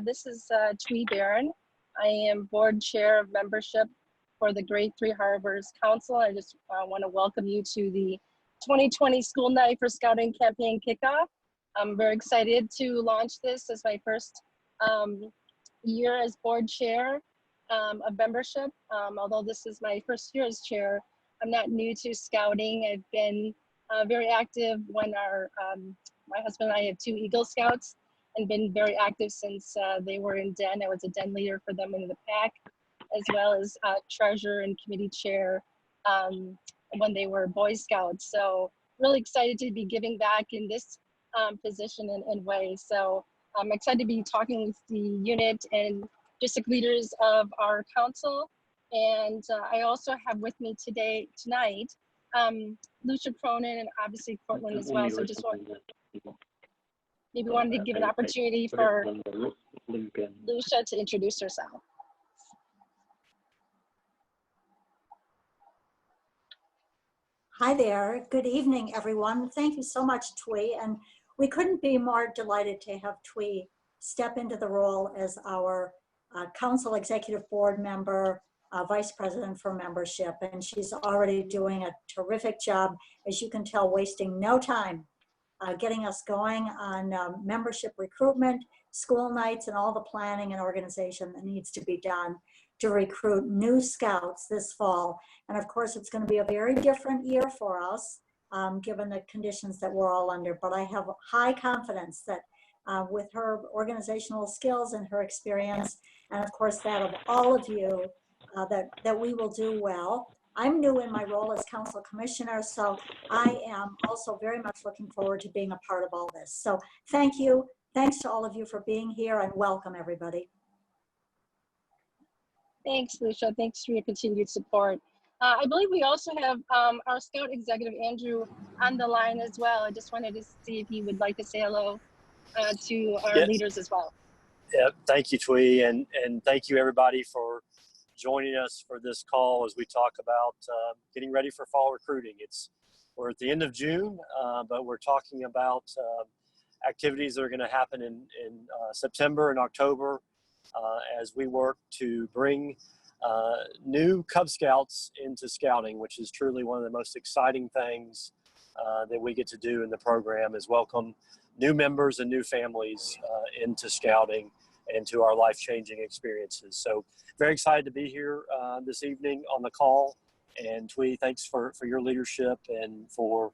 This is Thuy Barron. I am board chair of membership for the Grade 3 Harbors Council. I just want to welcome you to the 2020 School Night for Scouting campaign kickoff. I'm very excited to launch this as my first year as board chair of membership. Although this is my first year as chair, I'm not new to scouting. I've been very active when my husband and I have 2 Eagle Scouts, and been very active since they were in den. I was a den leader for them in the pack, as well as treasurer and committee chair when they were Boy Scouts. So really excited to be giving back in this position and way. So I'm excited to be talking with the unit and district leaders of our council. And I also have with me tonight, Lucia, Cronin, and obviously Cortland as well. So just maybe wanted to give an opportunity for Lucia to introduce herself. Hi there. Good evening, everyone. Thank you so much, Thuy. And we couldn't be more delighted to have Thuy step into the role as our council executive board member, vice president for membership. And she's already doing a terrific job, as you can tell, wasting no time getting us going on membership recruitment, school nights, and all the planning and organization that needs to be done to recruit new scouts this fall. And of course, it's going to be a very different year for us, given the conditions that we're all under. But I have high confidence that with her organizational skills and her experience, and of course that of all of you, that we will do well. I'm new in my role as council commissioner, so I am also very much looking forward to being a part of all this. So thank you. Thanks to all of you for being here, and welcome everybody. Thanks, Lucia. Thanks for your continued support. I believe we also have our Scout executive, Andrew, on the line as well. I just wanted to see if he would like to say hello to our leaders as well. Yeah, thank you, Thuy, and thank you everybody for joining us for this call as we talk about getting ready for fall recruiting. We're at the end of June, but we're talking about activities that are going to happen in September and October as we work to bring new Cub Scouts into scouting, which is truly one of the most exciting things that we get to do in the program, is welcome new members and new families into scouting and to our life-changing experiences. So very excited to be here this evening on the call. And Thuy, thanks for your leadership and for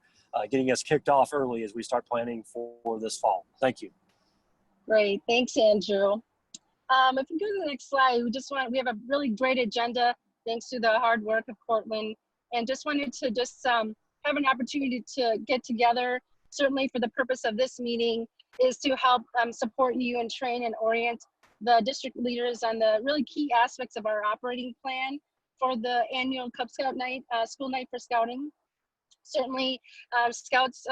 getting us kicked off early as we start planning for this fall. Thank you. Great, thanks, Andrew. If we go to the next slide, we have a really great agenda thanks to the hard work of Cortland, and just wanted to have an opportunity to get together. Certainly for the purpose of this meeting is to help support you and train and orient the district leaders on the really key aspects of our operating plan for the annual Cub Scout night, school night for scouting. Certainly scouts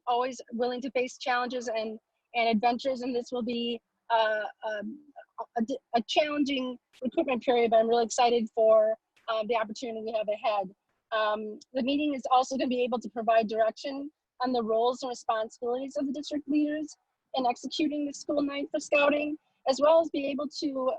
always willing to face challenges and adventures, and this will be a challenging recruitment period, but I'm really excited for the opportunity we have ahead. The meeting is also going to be able to provide direction on the roles and responsibilities of the district leaders in executing the school night for scouting, as well as be able to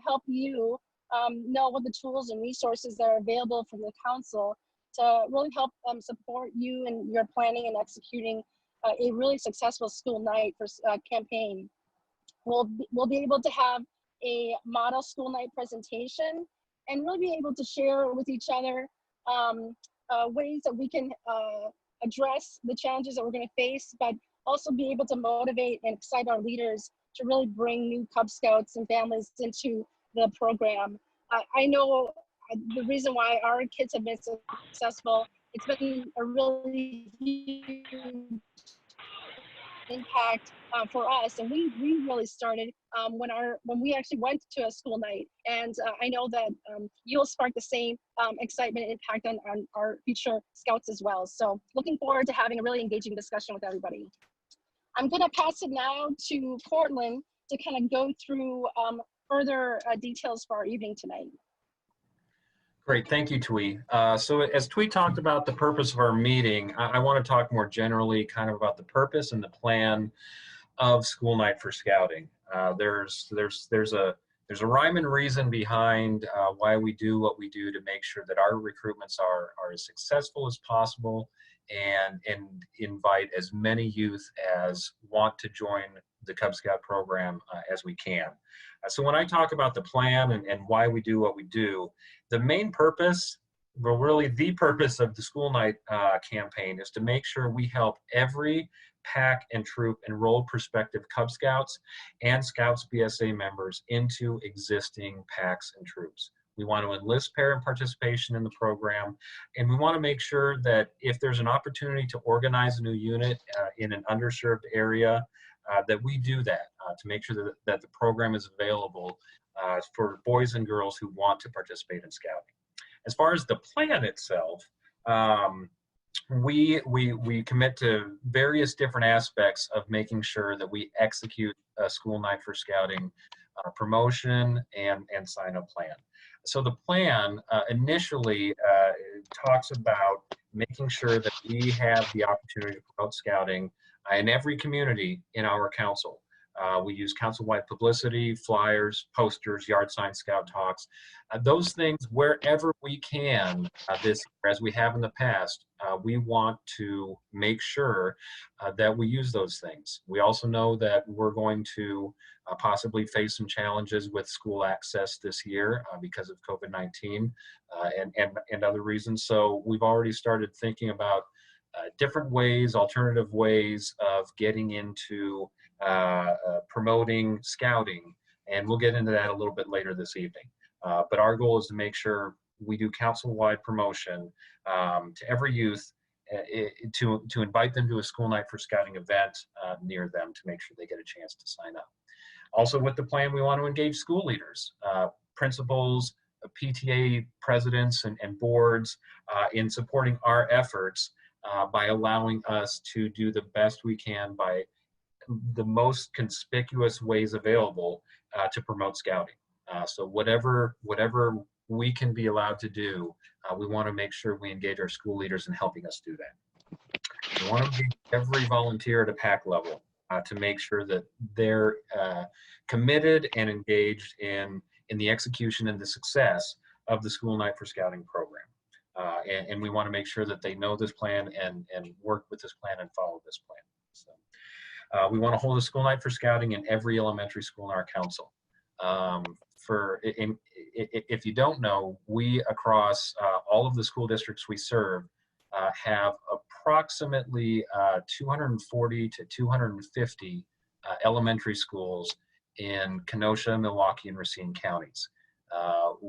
help you know what the tools and resources that are available from the council to really help support you in your planning and executing a really successful school night for campaign. We'll be able to have a model school night presentation and really be able to share with each other ways that we can address the challenges that we're going to face, but also be able to motivate and excite our leaders to really bring new Cub Scouts and families into the program. I know the reason why our kids have been so successful, it's been a really huge impact for us, and we really started when we actually went to a school night, and I know that you'll spark the same excitement and impact on our future scouts as well. So looking forward to having a really engaging discussion with everybody. I'm going to pass it now to Cortland to kind of go through further details for our evening tonight. Great, thank you, Thuy. So as Thuy talked about the purpose of our meeting, I want to talk more generally kind of about the purpose and the plan of School Night for Scouting. There's a rhyme and reason behind why we do what we do to make sure that our recruitments are as successful as possible and invite as many youth as want to join the Cub Scout program as we can. So when I talk about the plan and why we do what we do, the main purpose, well, really the purpose of the school night campaign is to make sure we help every pack and troop enrolled prospective Cub Scouts and Scouts BSA members into existing packs and troops. We want to enlist parent participation in the program, and we want to make sure that if there's an opportunity to organize a new unit in an underserved area, that we do that to make sure that the program is available for boys and girls who want to participate in Scouting. As far as the plan itself, we commit to various different aspects of making sure that we execute a school night for Scouting promotion and sign-up plan. So the plan initially talks about making sure that we have the opportunity to promote Scouting in every community in our council. We use council-wide publicity, flyers, posters, yard signs, scout talks, those things wherever we can this year, as we have in the past. We want to make sure that we use those things. We also know that we're going to possibly face some challenges with school access this year because of COVID-19 and other reasons. So we've already started thinking about different ways, alternative ways of getting into promoting Scouting, and we'll get into that a little bit later this evening. But our goal is to make sure we do council-wide promotion to every youth to invite them to a school night for Scouting event near them to make sure they get a chance to sign up. Also with the plan, we want to engage school leaders, principals, PTA presidents and boards in supporting our efforts by allowing us to do the best we can by the most conspicuous ways available to promote Scouting. So whatever we can be allowed to do, we want to make sure we engage our school leaders in helping us do that. We want to engage every volunteer at a pack level to make sure that they're committed and engaged in the execution and the success of the School Night for Scouting program. And we want to make sure that they know this plan and work with this plan and follow this plan. So we want to hold a School Night for Scouting in every elementary school in our council. If you don't know, we across all of the school districts we serve have approximately 240 to 250 elementary schools in Kenosha, Milwaukee, and Racine counties.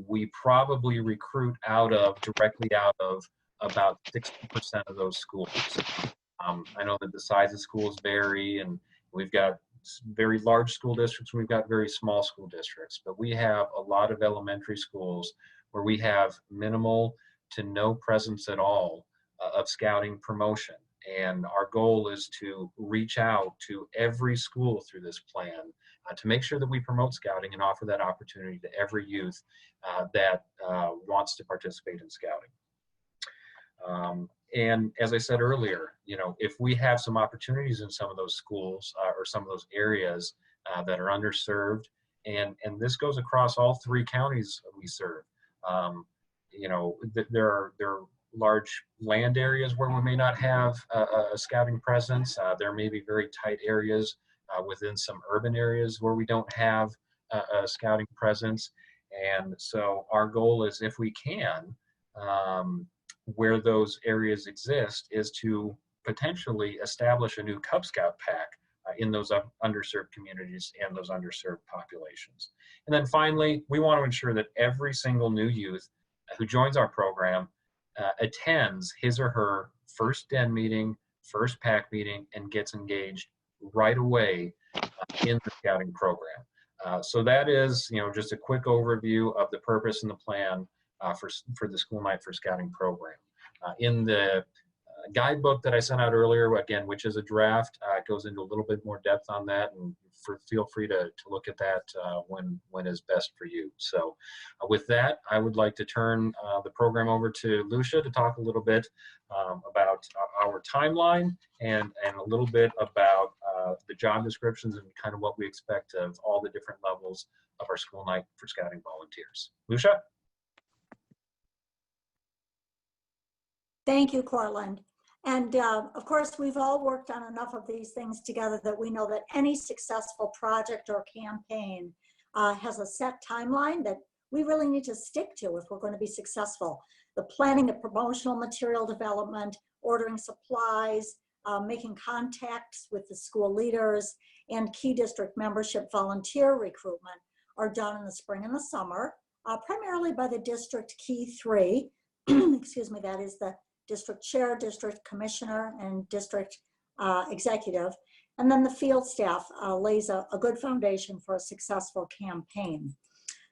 We probably recruit directly out of about 60% of those schools. I know that the size of schools vary, and we've got very large school districts, we've got very small school districts, but we have a lot of elementary schools where we have minimal to no presence at all of Scouting promotion. And our goal is to reach out to every school through this plan to make sure that we promote Scouting and offer that opportunity to every youth that wants to participate in Scouting. And as I said earlier, if we have some opportunities in some of those schools or some of those areas that are underserved, and this goes across all 3 counties we serve. There are large land areas where we may not have a Scouting presence. There may be very tight areas within some urban areas where we don't have a Scouting presence. And so our goal is, if we can, where those areas exist, is to potentially establish a new Cub Scout pack in those underserved communities and those underserved populations. And then finally, we want to ensure that every single new youth who joins our program attends his or her first den meeting, first pack meeting, and gets engaged right away in the Scouting program. So that is, just a quick overview of the purpose and the plan for the School Night for Scouting program. In the guidebook that I sent out earlier, again, which is a draft, it goes into a little bit more depth on that, and feel free to look at that when is best for you. So with that, I would like to turn the program over to Lucia to talk a little bit about our timeline and a little bit about the job descriptions and kind of what we expect of all the different levels of our School Night for Scouting volunteers. Lucia? Thank you, Cortland. And of course, we've all worked on enough of these things together that we know that any successful project or campaign has a set timeline that we really need to stick to if we're going to be successful. The planning of promotional material development, ordering supplies, making contacts with the school leaders, and key district membership volunteer recruitment are done in the spring and the summer, primarily by the district key three, excuse me, that is the district chair, district commissioner, and district executive. And then the field staff lays a good foundation for a successful campaign.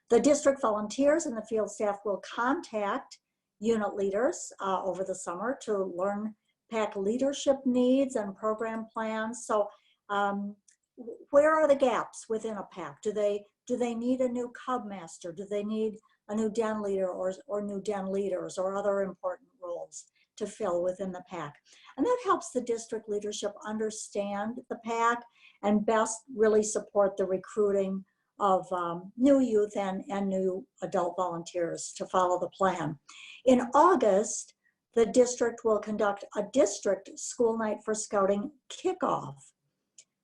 The district volunteers and the field staff will contact unit leaders over the summer to learn PAC leadership needs and program plans. So where are the gaps within a PAC? Do they need a new Cub master? Do they need a new den leader or new den leaders or other important roles to fill within the PAC? And that helps the district leadership understand the PAC and best really support the recruiting of new youth and new adult volunteers to follow the plan. In August, the district will conduct a district School Night for Scouting kickoff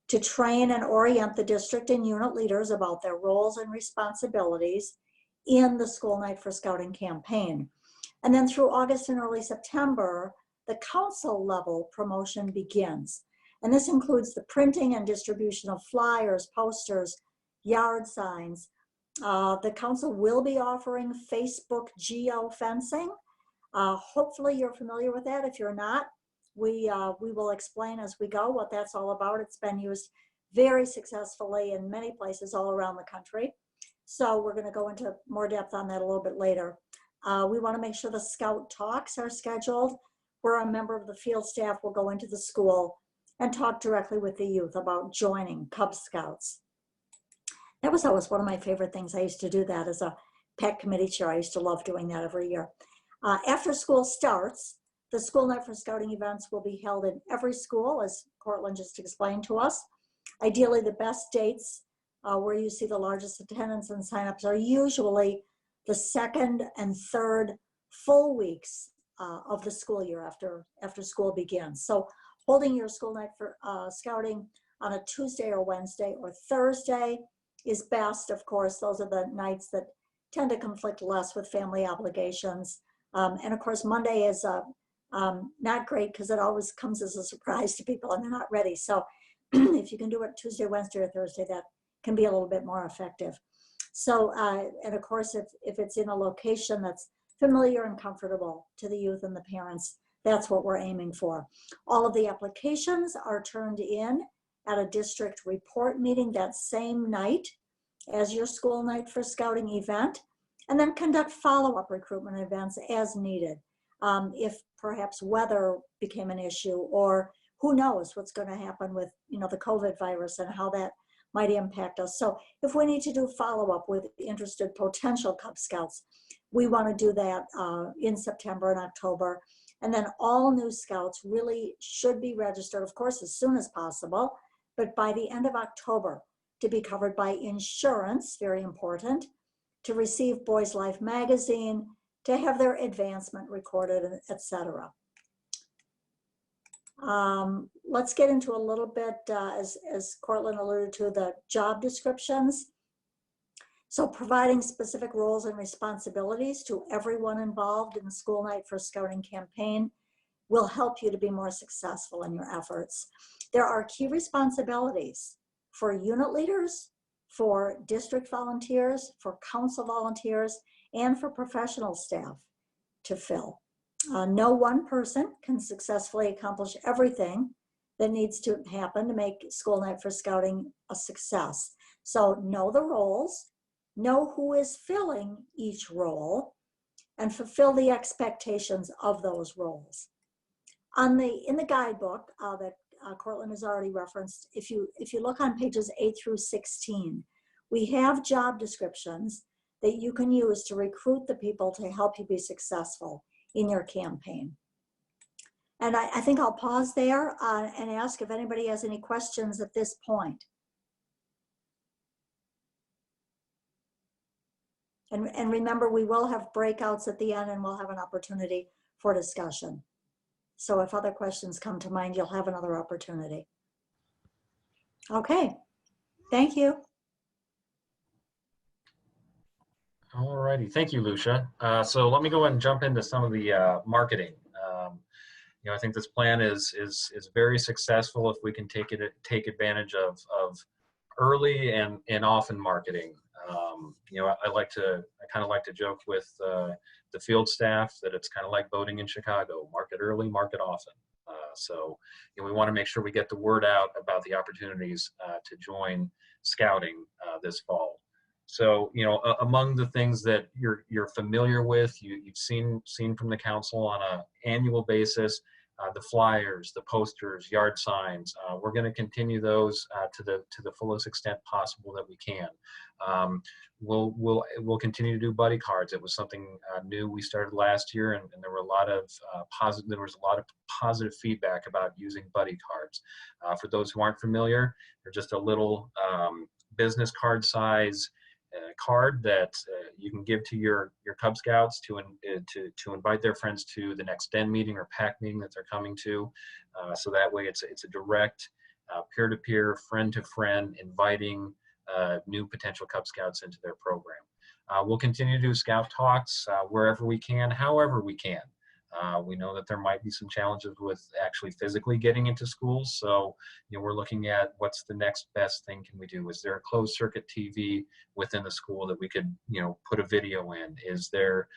to train and orient the district and unit leaders about their roles and responsibilities in the School Night for Scouting campaign. And then through August and early September, the council level promotion begins. And this includes the printing and distribution of flyers, posters, yard signs. The council will be offering Facebook geo-fencing. Hopefully you're familiar with that. If you're not, we will explain as we go what that's all about. It's been used very successfully in many places all around the country. So we're going to go into more depth on that a little bit later. We want to make sure the Scout Talks are scheduled, where a member of the field staff will go into the school and talk directly with the youth about joining Cub Scouts. That was always one of my favorite things. I used to do that as a PAC committee chair. I used to love doing that every year. After school starts, the School Night for Scouting events will be held in every school, as Cortland just explained to us. Ideally, the best dates where you see the largest attendance and signups are usually the second and third full weeks of the school year after school begins. So holding your School Night for Scouting on a Tuesday or Wednesday or Thursday is best. Of course, those are the nights that tend to conflict less with family obligations. And of course, Monday is not great because it always comes as a surprise to people and they're not ready. So if you can do it Tuesday, Wednesday, or Thursday, that can be a little bit more effective. So, and of course, if it's in a location that's familiar and comfortable to the youth and the parents, that's what we're aiming for. All of the applications are turned in at a district report meeting that same night as your School Night for Scouting event, and then conduct follow-up recruitment events as needed. If perhaps weather became an issue, or who knows what's going to happen with the COVID virus and how that might impact us. So if we need to do follow-up with interested potential Cub Scouts, we want to do that in September and October. And then all new Scouts really should be registered, of course, as soon as possible, but by the end of October, to be covered by insurance, very important, to receive Boys Life magazine, to have their advancement recorded, etc. Let's get into a little bit, as Cortland alluded to, the job descriptions. So providing specific roles and responsibilities to everyone involved in the School Night for Scouting campaign will help you to be more successful in your efforts. There are key responsibilities for unit leaders, for district volunteers, for council volunteers, and for professional staff to fill. No one person can successfully accomplish everything that needs to happen to make School Night for Scouting a success. So know the roles, know who is filling each role, and fulfill the expectations of those roles. In the guidebook that Cortland has already referenced, if you look on pages 8 through 16, we have job descriptions that you can use to recruit the people to help you be successful in your campaign. And I think I'll pause there and ask if anybody has any questions at this point. And remember, we will have breakouts at the end and we'll have an opportunity for discussion. So if other questions come to mind, you'll have another opportunity. Okay, thank you. All righty, thank you, Lucia. So let me go ahead and jump into some of the marketing. You know, I think this plan is very successful if we can take advantage of early and often marketing. You know, I kind of like to joke with the field staff that it's kind of like voting in Chicago: market early, market often. So, you know, we want to make sure we get the word out about the opportunities to join scouting this fall. So, you know, among the things that you're familiar with, you've seen from the council on an annual basis, the flyers, the posters, yard signs. We're going to continue those to the fullest extent possible that we can. We'll continue to do buddy cards. It was something new we started last year, and there were a lot of positive feedback about using buddy cards. For those who aren't familiar, they're just a little business card size card that you can give to your Cub Scouts to invite their friends to the next den meeting or pack meeting that they're coming to. So that way it's a direct peer-to-peer, friend-to-friend inviting new potential Cub Scouts into their program. We'll continue to do scout talks wherever we can, however we can. We know that there might be some challenges with actually physically getting into schools. So, you know, we're looking at what's the next best thing can we do? Is there a closed circuit TV within the school that we could, you know, put a video in? Is there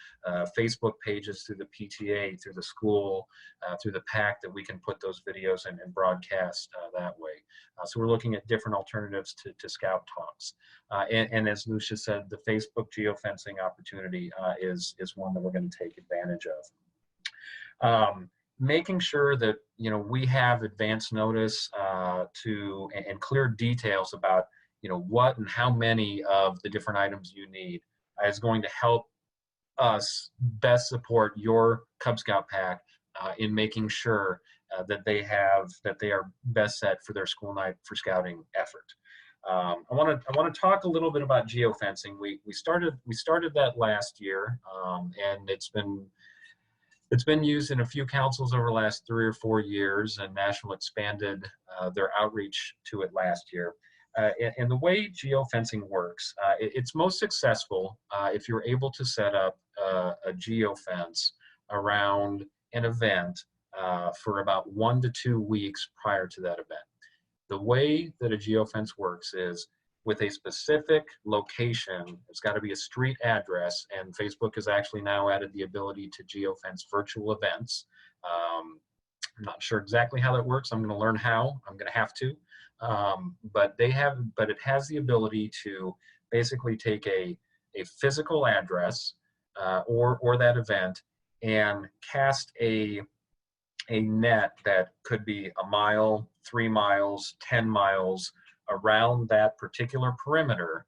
Facebook pages through the PTA, through the school, through the PAC that we can put those videos in and broadcast that way? So we're looking at different alternatives to scout talks. And as Lucia said, the Facebook geofencing opportunity is one that we're going to take advantage of. Making sure that, you know, we have advance notice and clear details about, you know, what and how many of the different items you need is going to help us best support your Cub Scout pack in making sure that they are best set for their school night for scouting effort. I want to talk a little bit about geofencing. We started that last year, and it's been used in a few councils over the last 3 or 4 years, and National expanded their outreach to it last year. And the way geofencing works, it's most successful if you're able to set up a geofence around an event for about 1 to 2 weeks prior to that event. The way that a geofence works is with a specific location. It's got to be a street address, and Facebook has actually now added the ability to geofence virtual events. I'm not sure exactly how that works. I'm going to learn how. I'm going to have to. But it has the ability to basically take a physical address or that event and cast a net that could be 1 mile, 3 miles, 10 miles around that particular perimeter.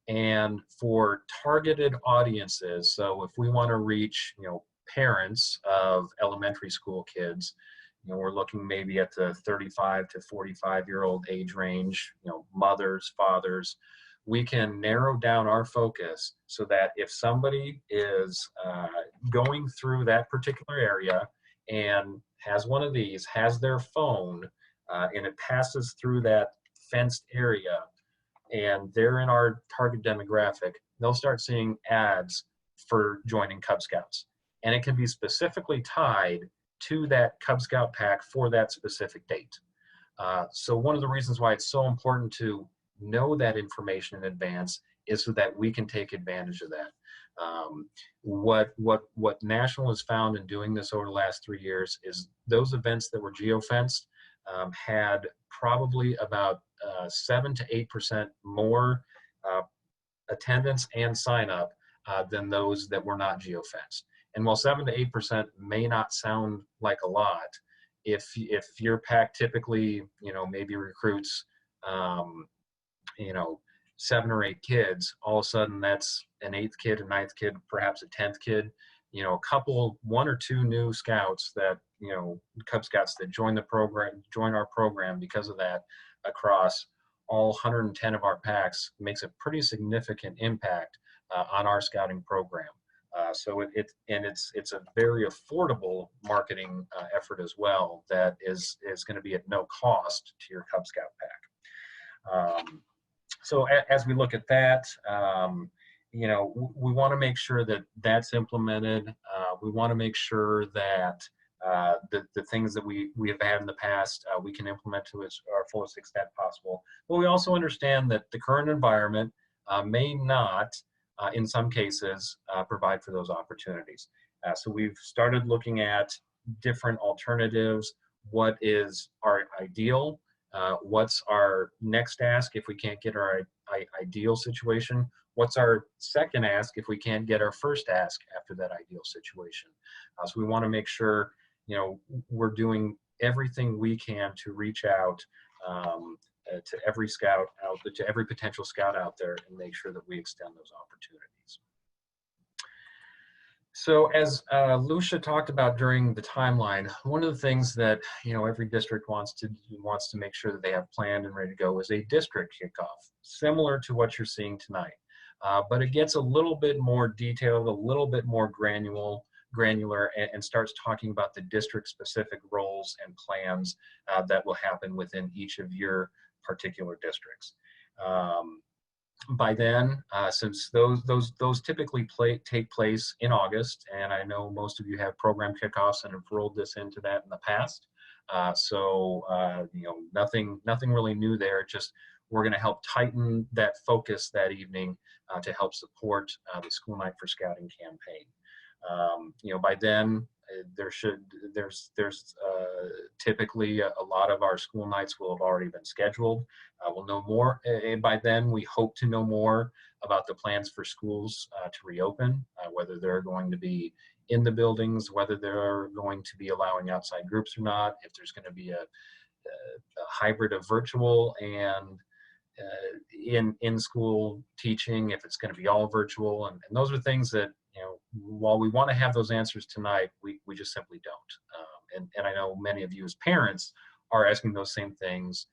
And for targeted audiences, so if we want to reach, you know, parents of elementary school kids, you know, we're looking maybe at the 35 to 45-year-old age range, you know, mothers, fathers, we can narrow down our focus so that if somebody is going through that particular area and has one of these, has their phone, and it passes through that fenced area, and they're in our target demographic, they'll start seeing ads for joining Cub Scouts. And it can be specifically tied to that Cub Scout pack for that specific date. So one of the reasons why it's so important to know that information in advance is so that we can take advantage of that. What National has found in doing this over the last 3 years is those events that were geofenced had probably about 7 to 8% more attendance and sign up than those that were not geofenced. And while 7 to 8% may not sound like a lot, if your pack typically, you know, maybe recruits, you know, 7 or 8 kids, all of a sudden that's an 8th kid, a 9th kid, perhaps a 10th kid. a couple, one or two new scouts that, Cub Scouts that join our program because of that across all 110 of our packs makes a pretty significant impact on our scouting program. So it's a very affordable marketing effort as well that is going to be at no cost to your Cub Scout pack. So as we look at that, we want to make sure that that's implemented. We want to make sure that the things that we have had in the past, we can implement to our fullest extent possible. But we also understand that the current environment may not, in some cases, provide for those opportunities. So we've started looking at different alternatives. What is our ideal? What's our next ask if we can't get our ideal situation? What's our second ask if we can't get our first ask after that ideal situation? So we want to make sure, we're doing everything we can to reach out to every scout to every potential scout out there and make sure that we extend those opportunities. So as Lucia talked about during the timeline, one of the things that every district wants to make sure that they have planned and ready to go is a district kickoff, similar to what you're seeing tonight. But it gets a little bit more detailed, a little bit more granular, and starts talking about the district-specific roles and plans that will happen within each of your particular districts. By then, since those typically take place in August, and I know most of you have program kickoffs and have rolled this into that in the past, nothing really new there. Just we're going to help tighten that focus that evening to help support the School Night for Scouting campaign. By then, there's typically a lot of our school nights will have already been scheduled. We'll know more, and by then we hope to know more about the plans for schools to reopen, whether they're going to be in the buildings, whether they're going to be allowing outside groups or not, if there's going to be a hybrid of virtual and in-school teaching, if it's going to be all virtual, and those are things that, while we want to have those answers tonight, we just simply don't. And I know many of you as parents are asking those same things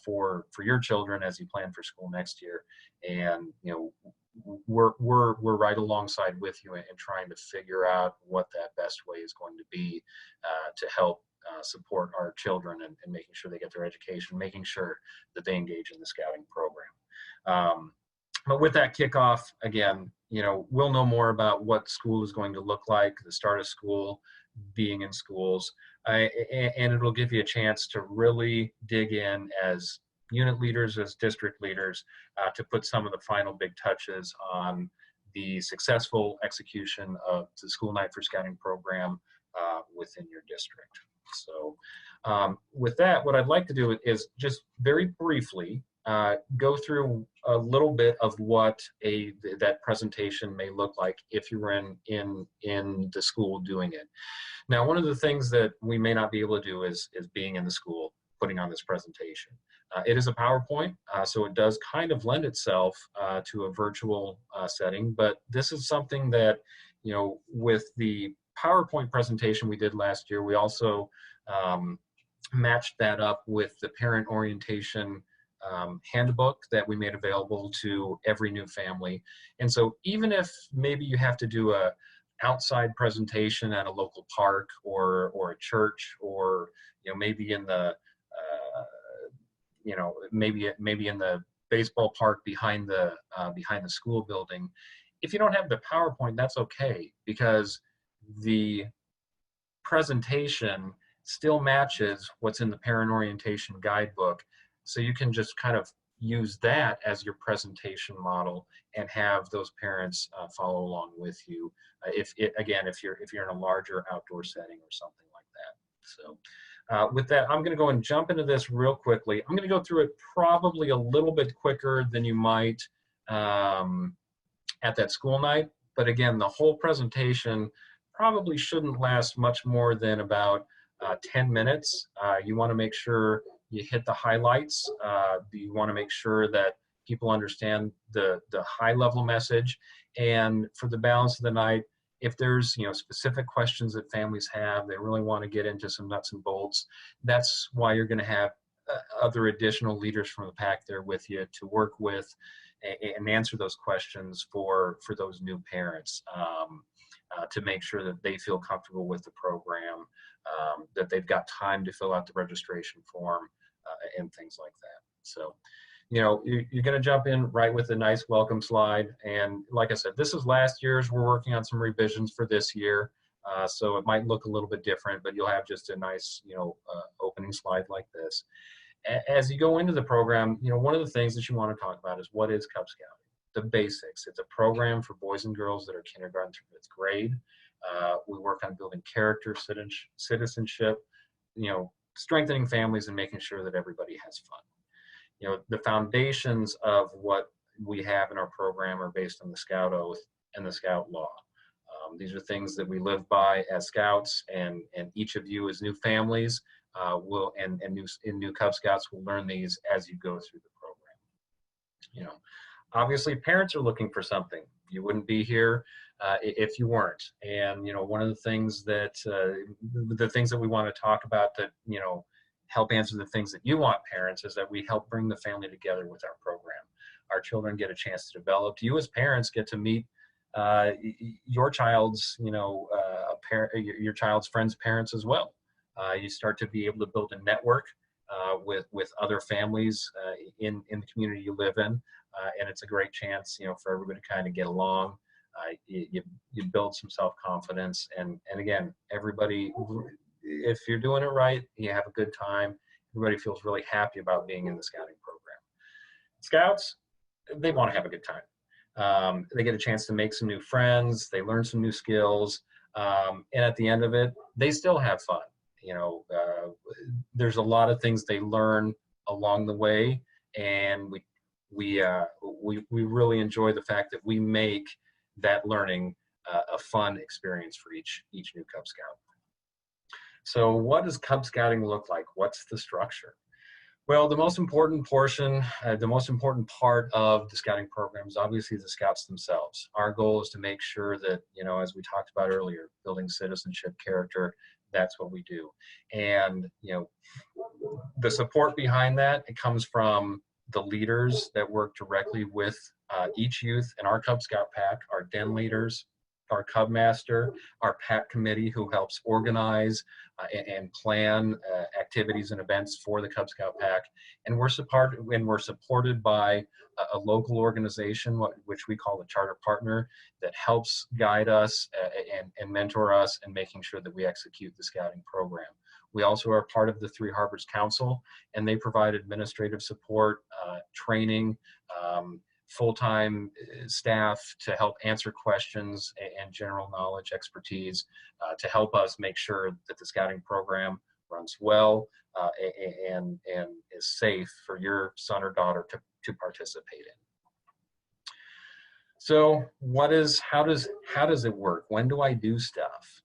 for your children as you plan for school next year. And we're right alongside with you in trying to figure out what that best way is going to be to help support our children and making sure they get their education, making sure that they engage in the scouting program. But with that kickoff, again, we'll know more about what school is going to look like, the start of school, being in schools, and it'll give you a chance to really dig in as unit leaders, as district leaders, to put some of the final big touches on the successful execution of the School Night for Scouting program within your district. So with that, what I'd like to do is just very briefly go through a little bit of what that presentation may look like if you were in the school doing it. Now, one of the things that we may not be able to do is being in the school, putting on this presentation. It is a PowerPoint, so it does kind of lend itself to a virtual setting, but this is something that, with the PowerPoint presentation we did last year, we also matched that up with the parent orientation handbook that we made available to every new family. And so even if maybe you have to do a outside presentation at a local park or a church, or maybe in the maybe in the baseball park behind the school building, if you don't have the PowerPoint, that's okay, because the presentation still matches what's in the parent orientation guidebook. So you can just kind of use that as your presentation model and have those parents follow along with you. If you're in a larger outdoor setting or something like that. So with that, I'm going to go and jump into this real quickly. I'm going to go through it probably a little bit quicker than you might at that school night. But again, the whole presentation probably shouldn't last much more than about 10 minutes. You want to make sure you hit the highlights. You want to make sure that people understand the high level message. And for the balance of the night, if there's, specific questions that families have, they really want to get into some nuts and bolts, that's why you're going to have other additional leaders from the pack there with you to work with and answer those questions for those new parents, to make sure that they feel comfortable with the program, that they've got time to fill out the registration form, and things like that. So, you're going to jump in right with a nice welcome slide. And like I said, this is last year's. We're working on some revisions for this year. So it might look a little bit different, but you'll have just a nice, opening slide like this. As you go into the program, one of the things that you want to talk about is what is Cub Scouting? The basics. It's a program for boys and girls that are kindergarten through 5th grade. We work on building character, citizenship, strengthening families and making sure that everybody has fun. The foundations of what we have in our program are based on the Scout Oath and the Scout Law. These are things that we live by as Scouts, and each of you as new families new Cub Scouts will learn these as you go through the program. Obviously parents are looking for something. You wouldn't be here if you weren't. And one of the things that we want to talk about that help answer the things that you want, parents, is that we help bring the family together with our program. Our children get a chance to develop. You as parents get to meet your child's your child's friends' parents as well. You start to be able to build a network with other families in the community you live in, and it's a great chance for everybody to kind of get along. You build some self-confidence, and again, everybody, if you're doing it right, you have a good time. Everybody feels really happy about being in the scouting program. Scouts, they want to have a good time. They get a chance to make some new friends. They learn some new skills, and at the end of it, they still have fun. There's a lot of things they learn along the way, and we really enjoy the fact that we make that learning a fun experience for each new Cub Scout. So what does Cub Scouting look like? What's the structure? Well, the most important portion, the most important part of the scouting program is obviously the Scouts themselves. Our goal is to make sure that, as we talked about earlier, building citizenship, character, that's what we do. And, the support behind that, it comes from the leaders that work directly with each youth in our Cub Scout pack, our den leaders, our Cub Master, our pack committee who helps organize and plan activities and events for the Cub Scout pack. And we're supported by a local organization, which we call the charter partner, that helps guide us and mentor us in making sure that we execute the scouting program. We also are part of the Three Harbors Council, and they provide administrative support, training, full-time staff to help answer questions and general knowledge expertise to help us make sure that the scouting program runs well and is safe for your son or daughter to participate in. So how does it work? When do I do stuff?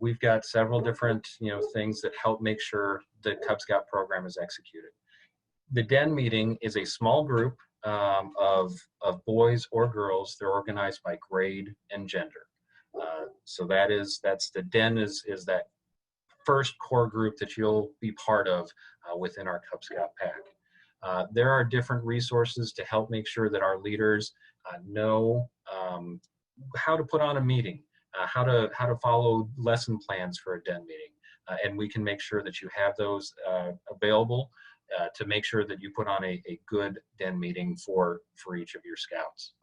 We've got several different things that help make sure the Cub Scout program is executed. The den meeting is a small group of boys or girls. They're organized by grade and gender. So that's the den is that first core group that you'll be part of within our Cub Scout pack. There are different resources to help make sure that our leaders know how to put on a meeting, how to follow lesson plans for a den meeting, and we can make sure that you have those available to make sure that you put on a good den meeting for each of your Scouts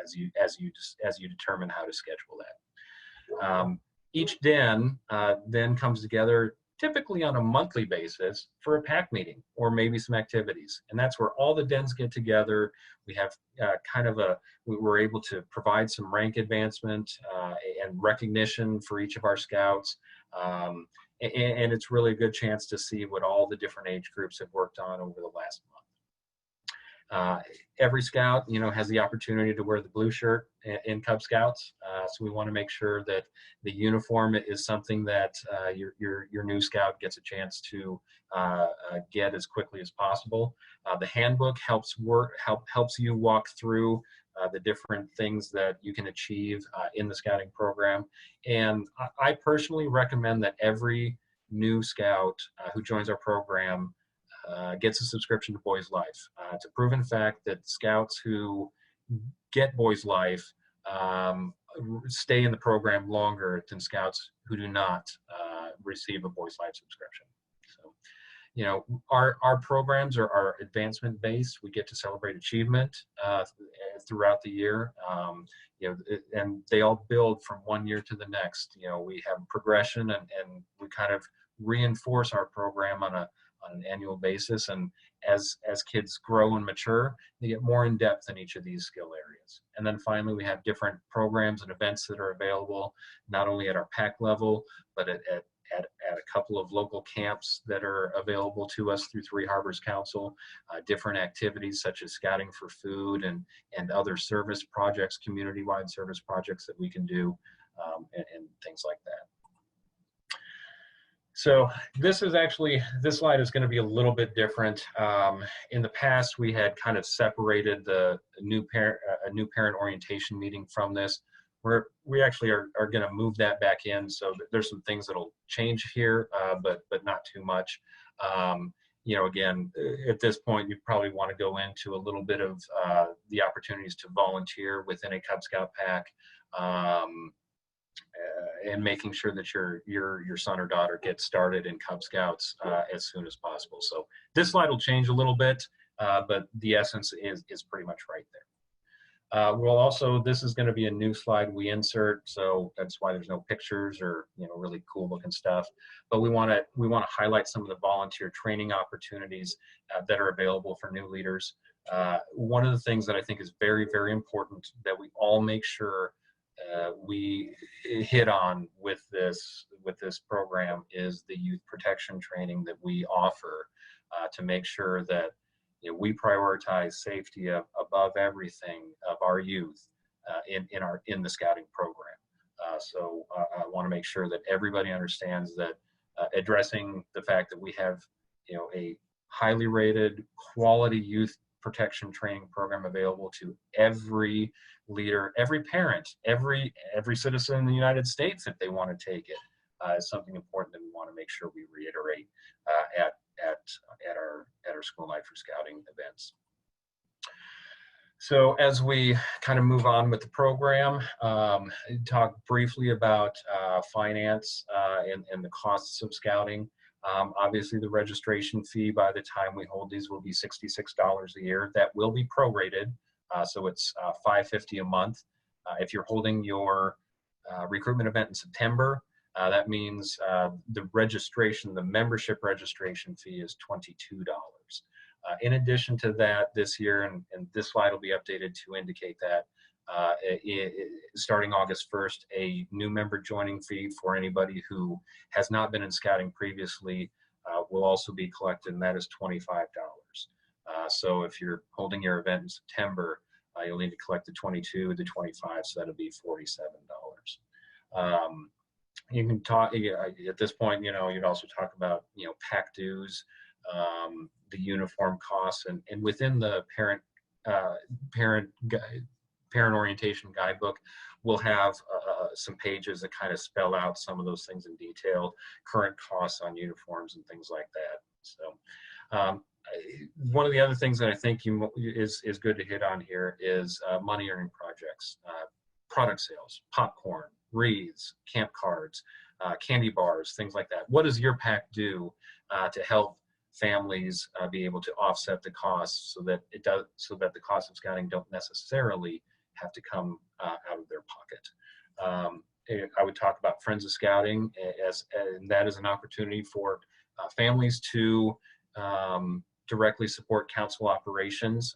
as you determine how to schedule that. Each den then comes together typically on a monthly basis for a pack meeting or maybe some activities, and that's where all the dens get together. We have we were able to provide some rank advancement and recognition for each of our Scouts. And it's really a good chance to see what all the different age groups have worked on over the last month. Every Scout, has the opportunity to wear the blue shirt in Cub Scouts. So we want to make sure that the uniform is something that your new Scout gets a chance to get as quickly as possible. The handbook helps you walk through the different things that you can achieve in the scouting program. And I personally recommend that every new scout who joins our program gets a subscription to Boys Life. It's a proven fact that scouts who get Boys Life stay in the program longer than scouts who do not receive a Boys Life subscription. So, you know, our programs are advancement based. We get to celebrate achievement throughout the year, you know, and they all build from one year to the next. You know, we have progression, and we kind of reinforce our program on an annual basis. And as kids grow and mature, they get more in depth in each of these skill areas. And then finally, we have different programs and events that are available, not only at our PAC level, but at a couple of local camps that are available to us through Three Harbors Council, different activities such as scouting for food and other service projects, community-wide service projects that we can do, and things like that. So this slide is going to be a little bit different. In the past, we had kind of separated a new parent orientation meeting from this. We actually are going to move that back in, so there's some things that'll change here, but not too much. You know, again, at this point, you probably want to go into a little bit of the opportunities to volunteer within a Cub Scout pack, and making sure that your son or daughter gets started in Cub Scouts as soon as possible. So this slide will change a little bit, but the essence is pretty much right there. We'll also, this is going to be a new slide we insert, so that's why there's no pictures or, you know, really cool looking stuff. But we want to highlight some of the volunteer training opportunities that are available for new leaders. One of the things that I think is very, very important that we all make sure we hit on with this program is the youth protection training that we offer to make sure that, you know, we prioritize safety above everything of our youth in the scouting program. So I want to make sure that everybody understands that addressing the fact that we have, you know, a highly rated quality youth protection training program available to every leader, every parent, every citizen in the United States, if they want to take it, is something important that we want to make sure we reiterate at our School Night for Scouting events. So as we kind of move on with the program, talk briefly about finance and the costs of scouting. Obviously, the registration fee by the time we hold these will be $66 a year. That will be prorated, so it's $550 a month. If you're holding your recruitment event in September, that means the membership registration fee is $22. In addition to that, this year, and this slide will be updated to indicate that, starting August 1st, a new member joining fee for anybody who has not been in scouting previously will also be collected, and that is $25. So if you're holding your event in September, you'll need to collect the 22, the 25, so that'll be $47. You can talk at this point, you know, you'd also talk about, you know, PAC dues, the uniform costs, and within the parent orientation guidebook, we'll have some pages that kind of spell out some of those things in detail, current costs on uniforms and things like that. So one of the other things that I think is good to hit on here is money earning projects, product sales, popcorn, wreaths, camp cards, candy bars, things like that. What does your PAC do to help families be able to offset the costs so that the cost of scouting don't necessarily have to come out of their pocket? I would talk about Friends of Scouting, and that is an opportunity for families to directly support council operations,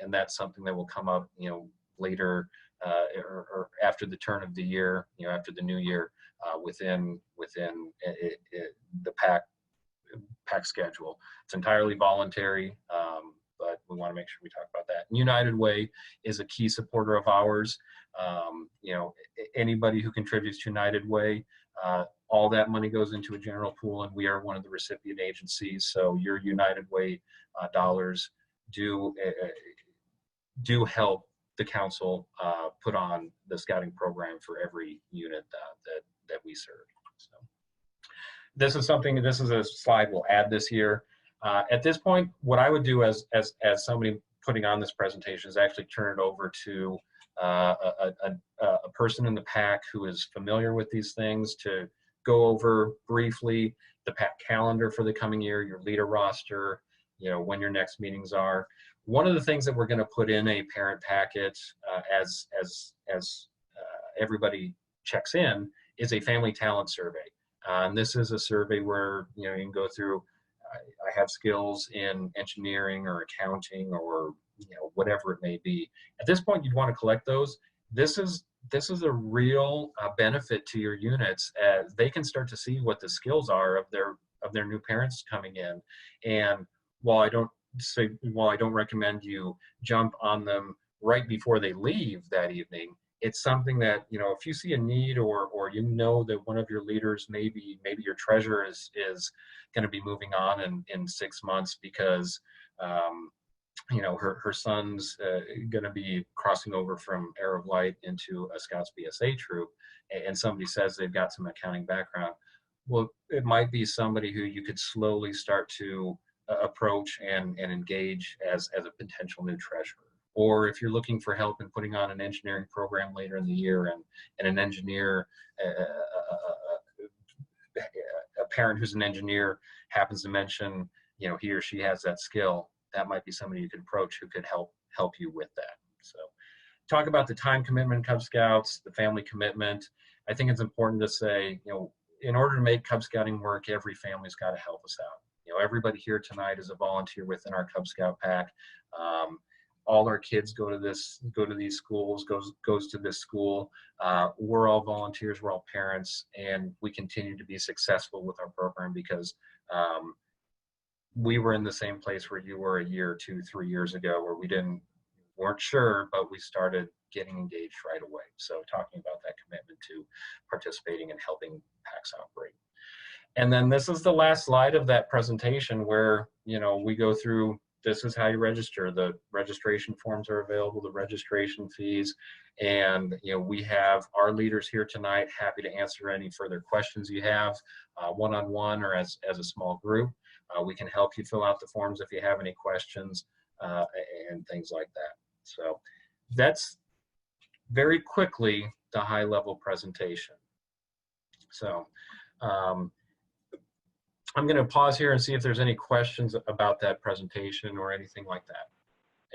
and that's something that will come up, you know, later or after the turn of the year, you know, after the new year, within the PAC schedule. It's entirely voluntary, but we want to make sure we talk about that. United Way is a key supporter of ours. You know, anybody who contributes to United Way, all that money goes into a general pool, and we are one of the recipient agencies. So your United Way dollars do help the council put on the scouting program for every unit that we serve. So this is a slide, we'll add this here. At this point, what I would do as somebody putting on this presentation is actually turn it over to a person in the pack who is familiar with these things to go over briefly the pack calendar for the coming year, your leader roster, when your next meetings are. One of the things that we're going to put in a parent packet as everybody checks in is a family talent survey. And this is a survey where you can go through, I have skills in engineering or accounting or whatever it may be. At this point, you'd want to collect those. This is a real benefit to your units, as they can start to see what the skills are of their new parents coming in. And while I don't recommend you jump on them right before they leave that evening, it's something that, if you see a need or that one of your leaders, maybe your treasurer is going to be moving on in 6 months because her son's going to be crossing over from Arrow of Light into a Scouts BSA troop, and somebody says they've got some accounting background. Well, it might be somebody who you could slowly start to approach and engage as a potential new treasurer. Or if you're looking for help in putting on an engineering program later in the year, and an engineer, a parent who's an engineer happens to mention, he or she has that skill, that might be somebody you could approach who could help you with that. So talk about the time commitment in Cub Scouts, the family commitment. I think it's important to say, in order to make Cub Scouting work, every family's got to help us out. Everybody here tonight is a volunteer within our Cub Scout pack. All our kids go to these schools, goes to this school. We're all volunteers, we're all parents, and we continue to be successful with our program because we were in the same place where you were a year, 2, 3 years ago, where we weren't sure, but we started getting engaged right away. So talking about that commitment to participating and helping packs operate. And then this is the last slide of that presentation where, we go through, this is how you register. The registration forms are available, the registration fees, and we have our leaders here tonight happy to answer any further questions you have, one-on-one or as a small group. We can help you fill out the forms if you have any questions and things like that. So that's very quickly the high-level presentation. So I'm going to pause here and see if there's any questions about that presentation or anything like that.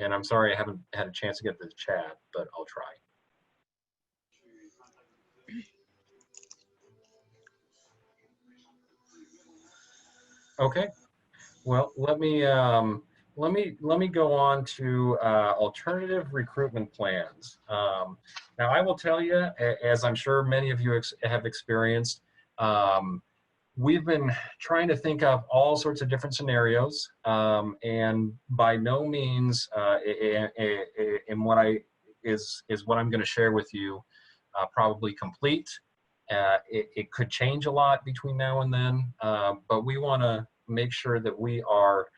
And I'm sorry I haven't had a chance to get to the chat, but I'll try. Okay. Well, let me go on to alternative recruitment plans. Now, I will tell you, as I'm sure many of you have experienced, we've been trying to think of all sorts of different scenarios, and by no means in what I'm going to share with you probably complete. It could change a lot between now and then, but we want to make sure that we are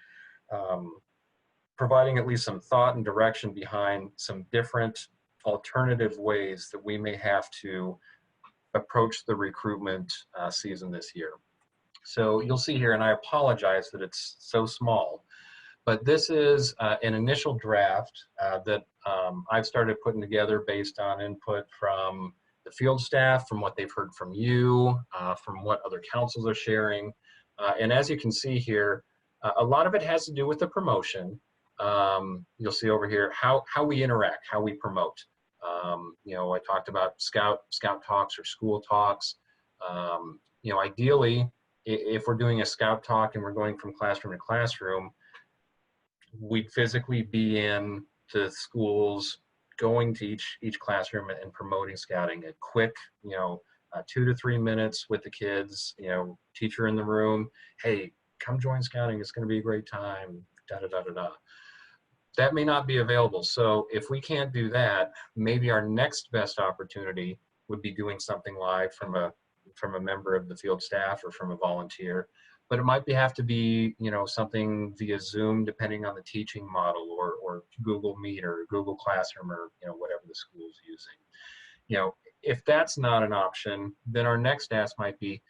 providing at least some thought and direction behind some different alternative ways that we may have to approach the recruitment season this year. So you'll see here, and I apologize that it's so small, but this is an initial draft that I've started putting together based on input from the field staff, from what they've heard from you, from what other councils are sharing. And as you can see here, a lot of it has to do with the promotion. You'll see over here how we interact, how we promote. I talked about scout talks or school talks. Ideally, if we're doing a scout talk and we're going from classroom to classroom, we'd physically be in the schools, going to each classroom and promoting scouting. A quick, 2 to 3 minutes with the kids, teacher in the room, hey, come join scouting, it's going to be a great time, da-da-da-da-da. That may not be available. So if we can't do that, maybe our next best opportunity would be doing something live from a member of the field staff or from a volunteer. but it might have to be, you know, something via Zoom, depending on the teaching model, or Google Meet or Google Classroom, or, you know, whatever the school's using. You know, if that's not an option, then our next ask might be,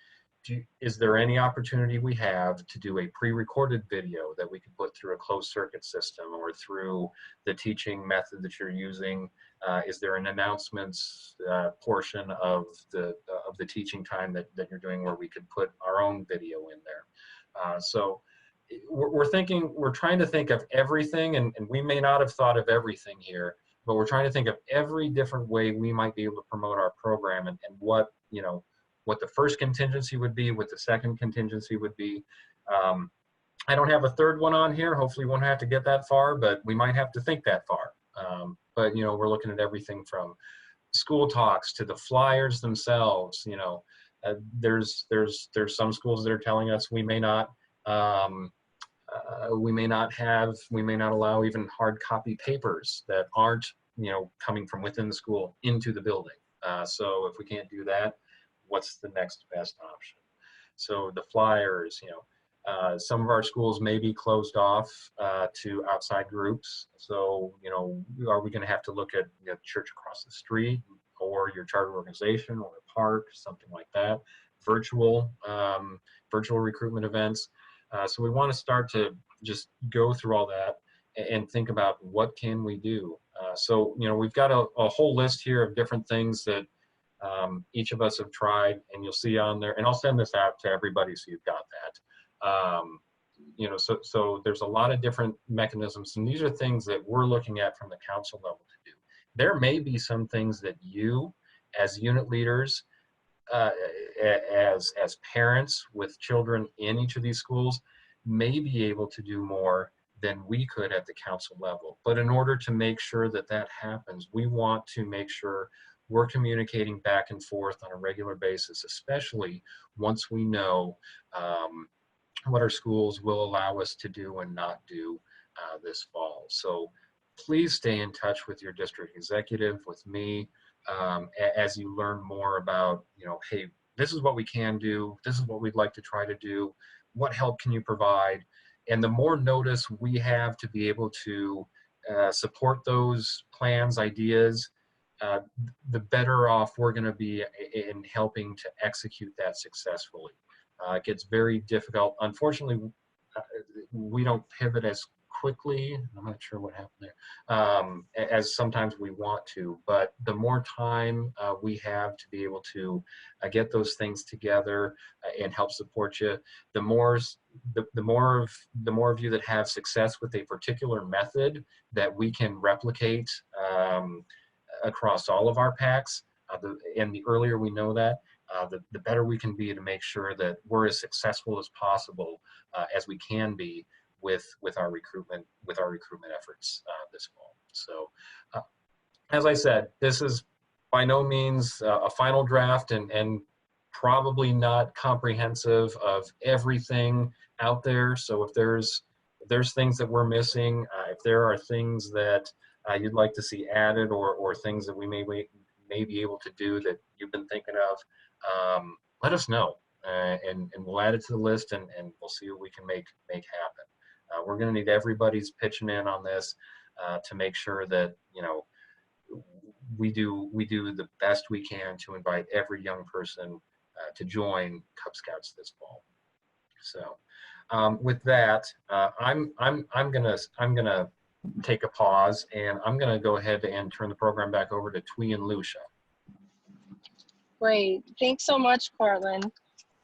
is there any opportunity we have to do a pre-recorded video that we can put through a closed circuit system or through the teaching method that you're using? Is there an announcements portion of the teaching time that you're doing where we could put our own video in there? So we're trying to think of everything, and we may not have thought of everything here, but we're trying to think of every different way we might be able to promote our program, and what, you know, what the first contingency would be, what the second contingency would be. I don't have a third one on here. Hopefully we won't have to get that far, but we might have to think that far. But, you know, we're looking at everything from school talks to the flyers themselves. You know, there's some schools that are telling us we may not allow even hard copy papers that aren't, you know, coming from within the school into the building. So if we can't do that, what's the next best option? So the flyers, you know, some of our schools may be closed off to outside groups. So, you know, are we going to have to look at, you know, church across the street, or your charter organization, or a park, something like that? Virtual recruitment events. So we want to start to just go through all that and think about what can we do. So, you know, we've got a whole list here of different things that each of us have tried, and you'll see on there, and I'll send this out to everybody so you've got that. You know, so there's a lot of different mechanisms, and these are things that we're looking at from the council level to do. There may be some things that you, as unit leaders, as parents with children in each of these schools, may be able to do more than we could at the council level. But in order to make sure that that happens, we want to make sure we're communicating back and forth on a regular basis, especially once we know what our schools will allow us to do and not do this fall. So please stay in touch with your district executive, with me, as you learn more about, you know, hey, this is what we can do, this is what we'd like to try to do, what help can you provide? And the more notice we have to be able to support those plans, ideas, the better off we're going to be in helping to execute that successfully. It gets very difficult. Unfortunately, we don't pivot as quickly, I'm not sure what happened there, as sometimes we want to, but the more time we have to be able to get those things together and help support you, the more of you that have success with a particular method that we can replicate across all of our packs, and the earlier we know that, the better we can be to make sure that we're as successful as possible as we can be with our recruitment efforts this fall. So, as I said, this is by no means a final draft, and probably not comprehensive of everything out there. So if there's things that we're missing, if there are things that you'd like to see added, or things that we may be able to do that you've been thinking of, let us know, and we'll add it to the list, and we'll see what we can make happen. We're going to need everybody's pitching in on this to make sure that, you know, we do the best we can to invite every young person to join Cub Scouts this fall. So with that, I'm gonna take a pause, and I'm gonna go ahead and turn the program back over to Thuy and Lucia. Great, thanks so much, Cortland.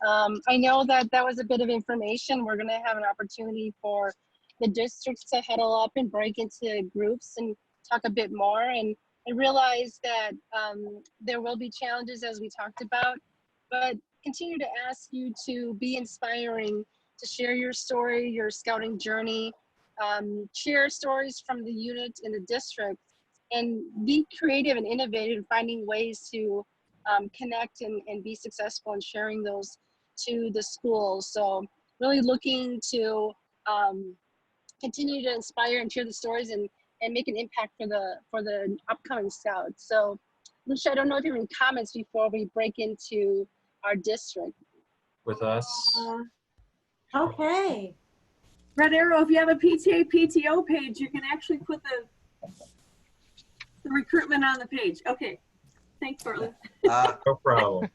I know that was a bit of information. We're gonna have an opportunity for the districts to huddle up and break into groups and talk a bit more, and realize that there will be challenges, as we talked about, but continue to ask you to be inspiring, to share your story, your scouting journey, share stories from the unit in the district, and be creative and innovative in finding ways to connect and be successful in sharing those to the schools. So really looking to continue to inspire and share the stories and make an impact for the upcoming scouts. So Lucia, I don't know if you have any comments before we break into our district. With us? Okay. Red arrow, if you have a PTA, PTO page, you can actually put the recruitment on the page. Okay. Thanks, Cortland. No problem.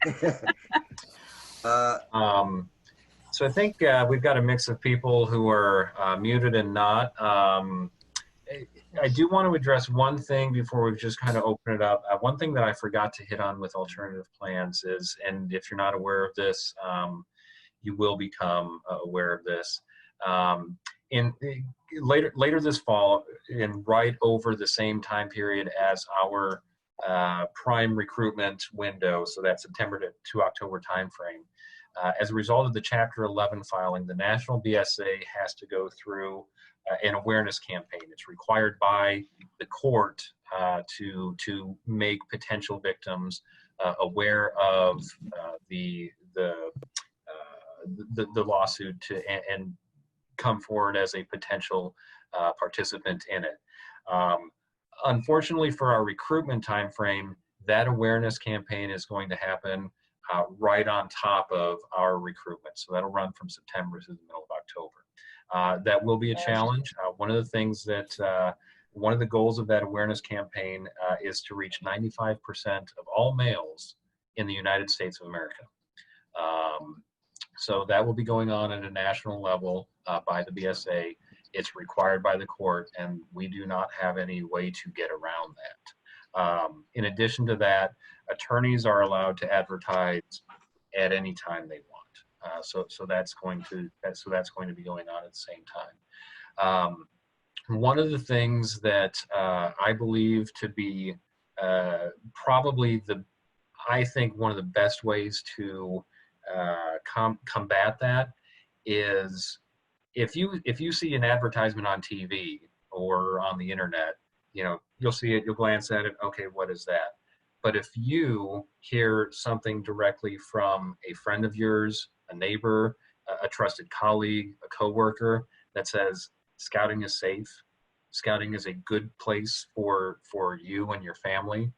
So I think we've got a mix of people who are muted and not. I do want to address one thing before we just kind of open it up. One thing that I forgot to hit on with alternative plans is, and if you're not aware of this, you will become aware of this. Later this fall, and right over the same time period as our prime recruitment window, so that September to October timeframe, as a result of the Chapter 11 filing, the National BSA has to go through an awareness campaign. It's required by the court to make potential victims aware of the lawsuit and come forward as a potential participant in it. Unfortunately for our recruitment timeframe, that awareness campaign is going to happen right on top of our recruitment. So that'll run from September to the middle of October. That will be a challenge. One of the things that, one of the goals of that awareness campaign is to reach 95% of all males in the United States of America. So that will be going on at a national level by the BSA. It's required by the court, and we do not have any way to get around that. In addition to that, attorneys are allowed to advertise at any time they want. So that's going to be going on at the same time. One of the things that I believe to be probably I think one of the best ways to combat that is if you see an advertisement on TV or on the internet, you'll see it, you'll glance at it, okay, what is that? But if you hear something directly from a friend of yours, a neighbor, a trusted colleague, a coworker that says scouting is safe, scouting is a good place for you and your family,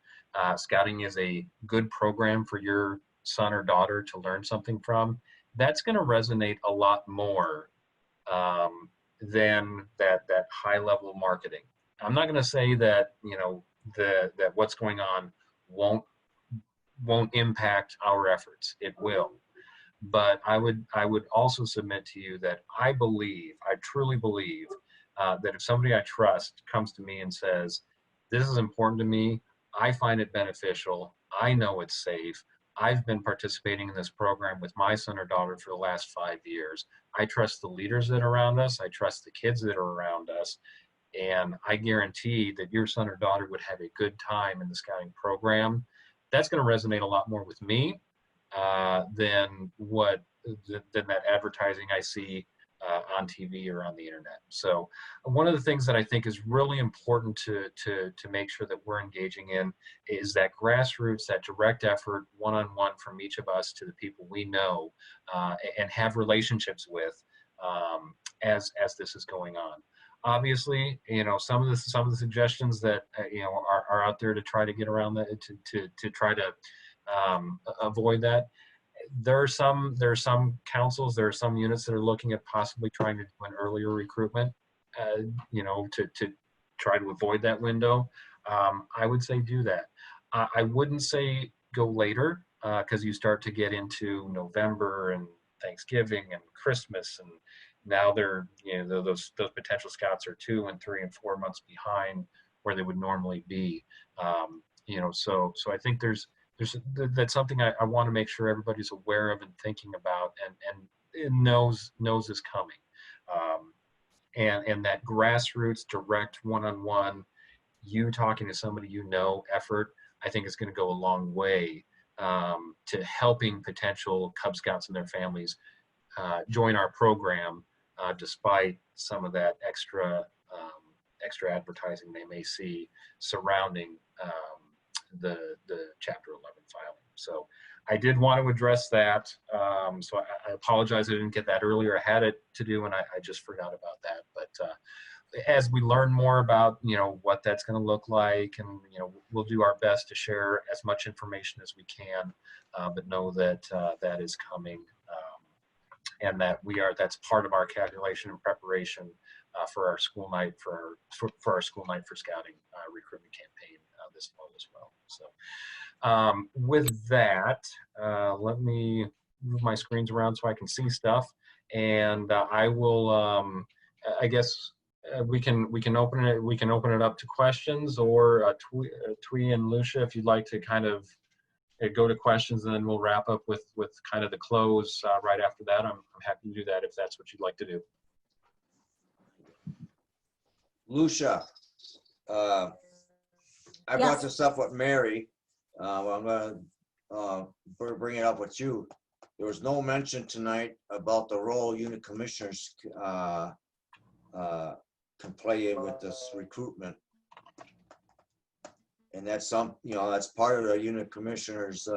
scouting is a good program for your son or daughter to learn something from, that's going to resonate a lot more than that high level marketing. I'm not going to say that that what's going on won't impact our efforts. It will. But I would also submit to you that I truly believe that if somebody I trust comes to me and says, this is important to me, I find it beneficial, I know it's safe, I've been participating in this program with my son or daughter for the last 5 years, I trust the leaders that are around us, I trust the kids that are around us, and I guarantee that your son or daughter would have a good time in the scouting program, that's going to resonate a lot more with me than that advertising I see on TV or on the internet. So one of the things that I think is really important to make sure that we're engaging in is that grassroots, that direct effort, one-on-one from each of us to the people we know and have relationships with as this is going on. Obviously, some of the suggestions that are out there to try to get around that, to try to avoid that. There are some councils, there are some units that are looking at possibly trying to do an earlier recruitment, to try to avoid that window. I would say do that. I wouldn't say go later because you start to get into November and Thanksgiving and Christmas, and now they're those potential scouts are 2 and 3 and 4 months behind where they would normally be. So I think that's something I want to make sure everybody's aware of and thinking about and knows is coming. And that grassroots, direct one-on-one, you talking to somebody effort, I think is going to go a long way to helping potential Cub Scouts and their families join our program despite some of that extra advertising they may see surrounding the Chapter 11 filing. So I did want to address that. So I apologize I didn't get that earlier. I had it to do and I just forgot about that. But as we learn more about what that's going to look like, and we'll do our best to share as much information as we can, but know that that is coming. and that's part of our calculation and preparation for our school night for our school night for scouting recruitment campaign this fall as well. So with that, let me move my screens around so I can see stuff, and I will I guess we can open it up to questions, or Thuy and Lucia, if you'd like to kind of go to questions, and then we'll wrap up with kind of the close right after that. I'm happy to do that if that's what you'd like to do. Lucia, I brought this up with Mary. I'm gonna bring it up with you. There was no mention tonight about the role unit commissioners can play with this recruitment, and that's that's part of the unit commissioner's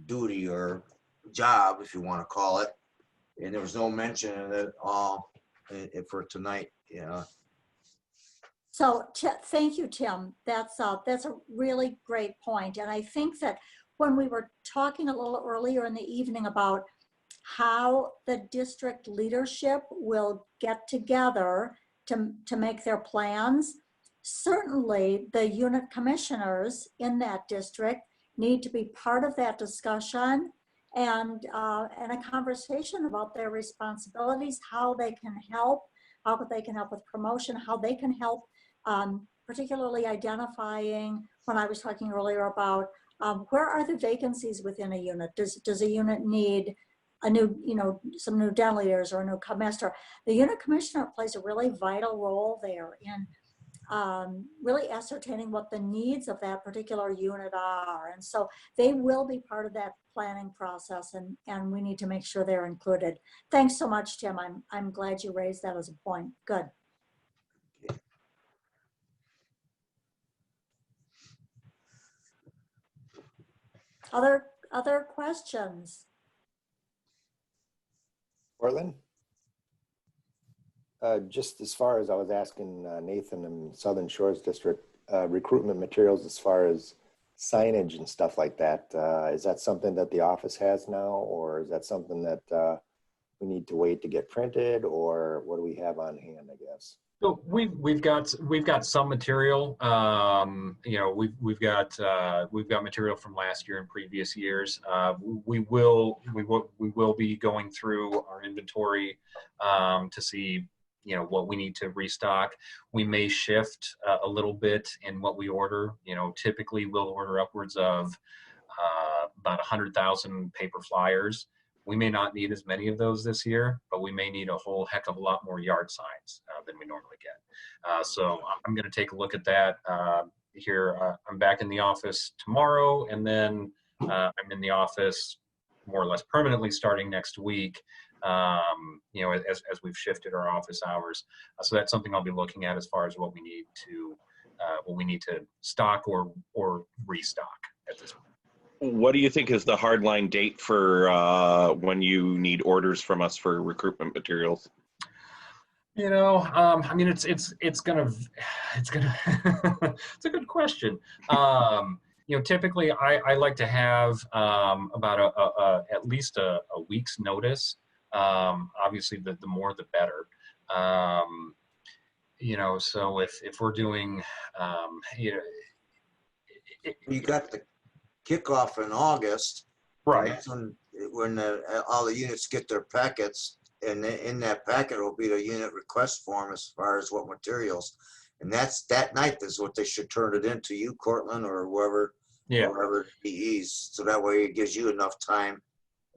duty or job, if you want to call it. And there was no mention of it all for tonight. So thank you, Tim. That's a really great point. And I think that when we were talking a little earlier in the evening about how the district leadership will get together to make their plans, certainly the unit commissioners in that district need to be part of that discussion and a conversation about their responsibilities, how they can help with promotion, how they can help, particularly identifying, when I was talking earlier about where are the vacancies within a unit. Does a unit need a new, some new den leaders or a new cub master? The unit commissioner plays a really vital role there in really ascertaining what the needs of that particular unit are. And so they will be part of that planning process, and we need to make sure they're included. Thanks so much, Tim. I'm glad you raised that as a point. Good. Other questions? Cortland? Just as far as I was asking Nathan in Southern Shores District, recruitment materials as far as signage and stuff like that, is that something that the office has now, or is that something that we need to wait to get printed, or what do we have on hand, I guess? So we've got some material. We've got material from last year and previous years. We will be going through our inventory to see what we need to restock. We may shift a little bit in what we order. Typically we'll order upwards of about 100,000 paper flyers. We may not need as many of those this year, but we may need a whole heck of a lot more yard signs than we normally get. So I'm going to take a look at that here. I'm back in the office tomorrow, and then I'm in the office more or less permanently starting next week. As we've shifted our office hours, so that's something I'll be looking at as far as what we need to stock or restock at this point. What do you think is the hardline date for when you need orders from us for recruitment materials? I mean, it's gonna it's a good question. Typically I like to have about at least a week's notice. Obviously the more the better. So if we're doing, You got the kickoff in August, right? That's when all the units get their packets, and in that packet will be the unit request form as far as what materials, and that night is what they should turn it into you, Cortland, or whoever, whoever DEs, so that way it gives you enough time,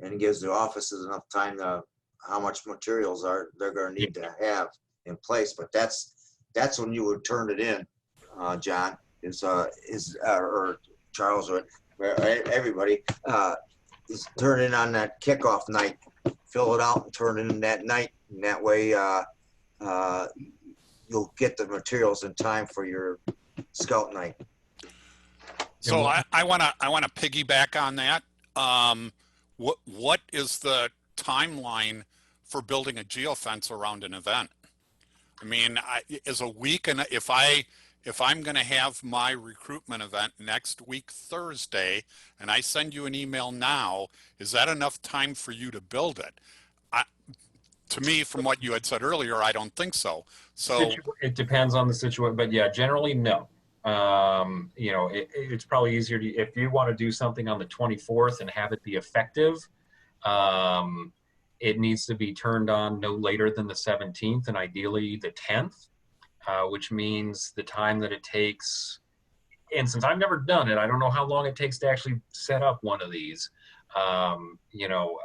and it gives the offices enough time to how much materials they're going to need to have in place. But that's when you would turn it in, John, or Charles, or everybody, is turn in on that kickoff night, fill it out and turn it in that night, and that way you'll get the materials in time for your scout night. So I want to piggyback on that. What is the timeline for building a geofence around an event? I mean, is a week, and if I if I'm going to have my recruitment event next week, Thursday, and I send you an email now, is that enough time for you to build it? To me, from what you had said earlier, I don't think so. So It depends on the situation, but yeah, generally no. You know, it's probably easier to, if you want to do something on the 24th and have it be effective, it needs to be turned on no later than the 17th and ideally the 10th, which means the time that it takes, and since I've never done it, I don't know how long it takes to actually set up one of these. You know,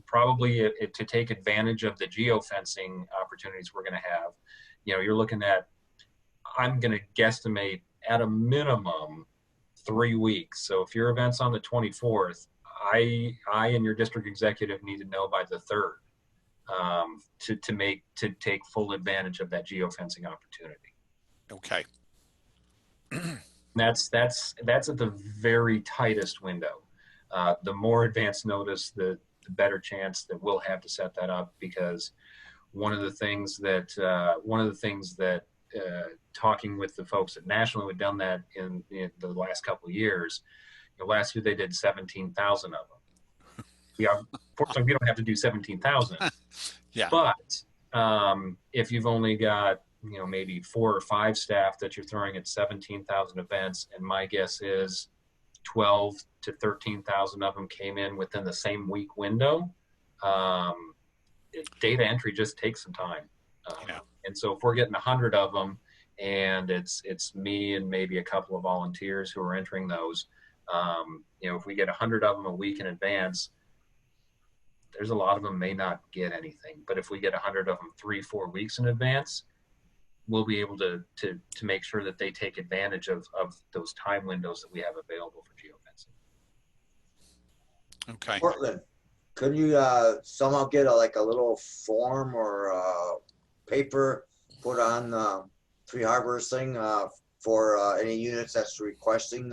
probably to take advantage of the geofencing opportunities we're going to have, you know, you're looking at, I'm going to guesstimate at a minimum 3 weeks. So if your event's on the 24th, I and your district executive need to know by the 3rd to take full advantage of that geofencing opportunity. okay. That's at the very tightest window. The more advanced notice, the better chance that we'll have to set that up, because one of the things that talking with the folks at National who've done that in the last couple of years, you know, last year they did 17,000 of them. Fortunately, we don't have to do 17,000. Yeah. But if you've only got, you know, maybe 4 or 5 staff that you're throwing at 17,000 events, and my guess is 12 to 13,000 of them came in within the same week window. Data entry just takes some time. Yeah. And so if we're getting 100 of them, and it's me and maybe a couple of volunteers who are entering those, you know, if we get 100 of them a week in advance, there's a lot of them may not get anything. But if we get 100 of them 3-4 weeks in advance, we'll be able to make sure that they take advantage of those time windows that we have available for geofencing. Okay. Cortland, could you somehow get a little form or paper put on the Three Harbors thing for any units that's requesting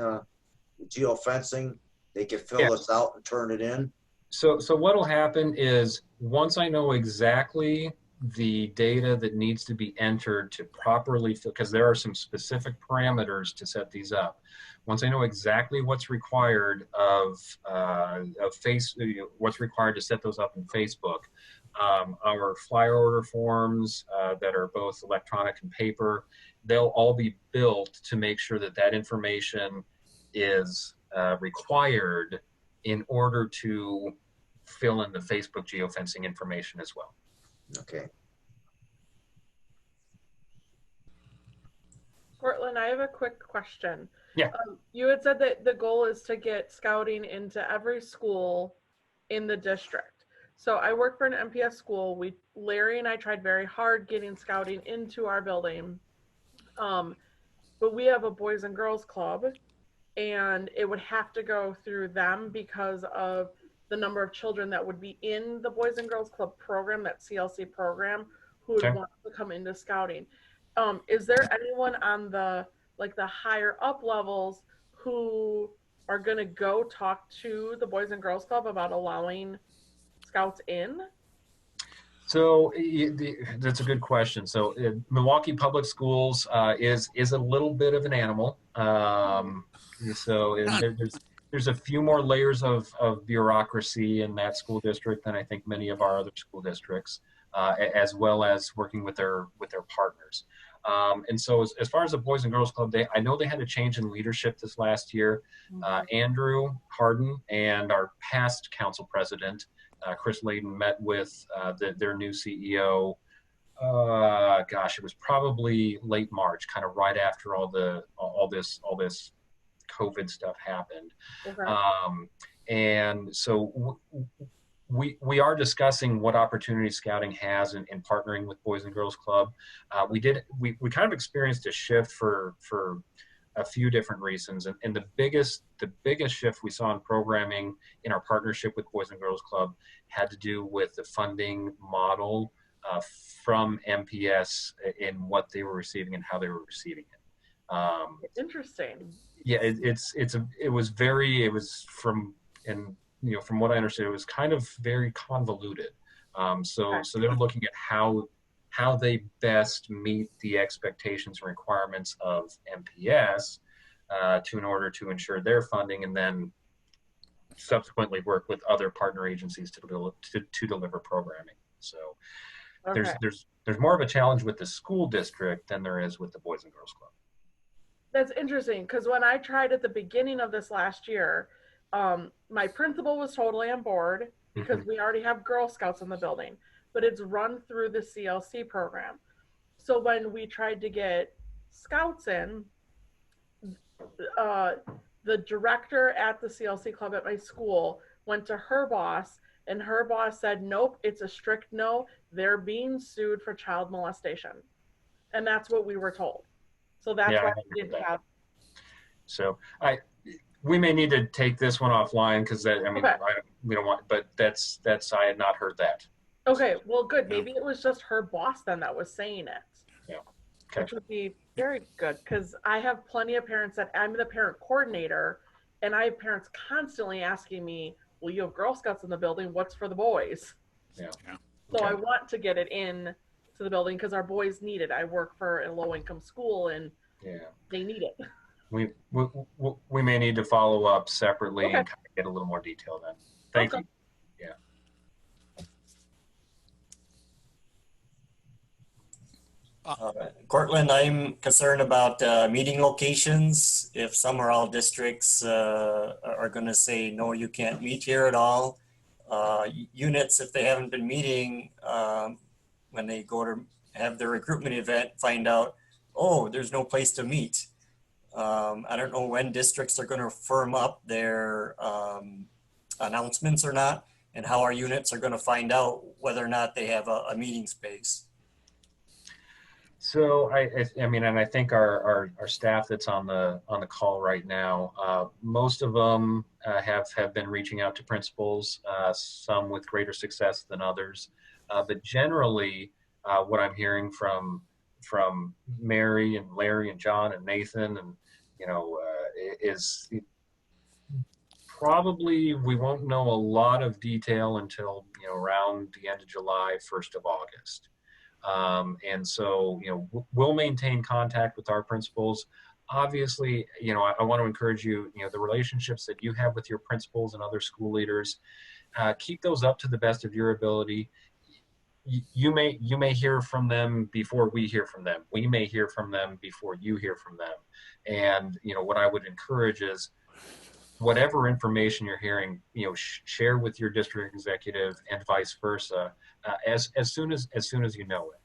geofencing? They can fill this out and turn it in. So what'll happen is, once I know exactly the data that needs to be entered to properly fill, because there are some specific parameters to set these up. Once I know exactly what's required what's required to set those up in Facebook, our flyer order forms that are both electronic and paper, they'll all be built to make sure that that information is required in order to fill in the Facebook geofencing information as well. Okay. Cortland, I have a quick question. Yeah. You had said that the goal is to get scouting into every school in the district. So I work for an MPS school. Larry and I tried very hard getting scouting into our building. But we have a Boys and Girls Club, and it would have to go through them because of the number of children that would be in the Boys and Girls Club program, that CLC program, who would want to come into scouting. Is there anyone on the higher up levels who are going to go talk to the Boys and Girls Club about allowing scouts in? So that's a good question. So Milwaukee Public Schools is a little bit of an animal. There's a few more layers of bureaucracy in that school district than I think many of our other school districts, as well as working with their partners. And so as far as the Boys and Girls Club, I know they had a change in leadership this last year. Andrew Harden and our past council president, Chris Layden, met with their new CEO. Gosh, it was probably late March, kind of right after all this COVID stuff happened. Okay. And so we are discussing what opportunities scouting has in partnering with Boys and Girls Club. We kind of experienced a shift for a few different reasons, and the biggest shift we saw in programming in our partnership with Boys and Girls Club had to do with the funding model from MPS in what they were receiving and how they were receiving it. Interesting. Yeah, from what I understood, it was kind of very convoluted. So they're looking at how how they best meet the expectations and requirements of MPS in order to ensure their funding, and then subsequently work with other partner agencies to deliver programming. So Okay. there's more of a challenge with the school district than there is with the Boys and Girls Club. That's interesting, because when I tried at the beginning of this last year, my principal was totally on board because we already have Girl Scouts in the building, but it's run through the CLC program. So when we tried to get Scouts in, the director at the CLC club at my school went to her boss, and her boss said, nope, it's a strict no. They're being sued for child molestation. And that's what we were told. So that's why we didn't have. So we may need to take this one offline, because that, I mean, Okay. we don't want, but that's I had not heard that. Okay, well, good. Maybe it was just her boss then that was saying it. Yeah. Okay. Which would be very good, because I have plenty of parents that I'm the parent coordinator, and I have parents constantly asking me, well, you have Girl Scouts in the building, what's for the boys? Yeah. So I want to get it in to the building because our boys need it. I work for a low-income school, and they need it. We may need to follow up separately and kind of get a little more detail then. Thank you. Yeah. Cortland, I'm concerned about meeting locations. If some or all districts are going to say, no, you can't meet here at all. Units, if they haven't been meeting, when they go to have their recruitment event, find out, oh, there's no place to meet. I don't know when districts are going to firm up their announcements or not, and how our units are going to find out whether or not they have a meeting space. So I mean, and I think our staff that's on the call right now, most of them have been reaching out to principals, some with greater success than others, but generally, what I'm hearing from Mary and Larry and John and Nathan, and is probably we won't know a lot of detail until around the end of July, 1st of August. And so, we'll maintain contact with our principals. Obviously, I want to encourage you, the relationships that you have with your principals and other school leaders, keep those up to the best of your ability. You may hear from them before we hear from them. We may hear from them before you hear from them. And, what I would encourage is whatever information you're hearing, share with your district executive and vice versa, as soon as you know it,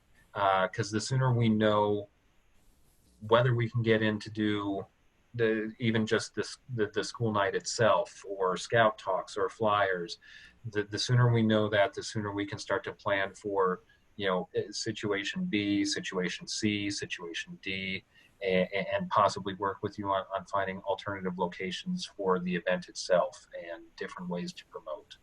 because the sooner we know whether we can get in to do even just the school night itself, or scout talks or flyers, the sooner we know that, the sooner we can start to plan for situation B, situation C, situation D, and possibly work with you on finding alternative locations for the event itself and different ways to promote.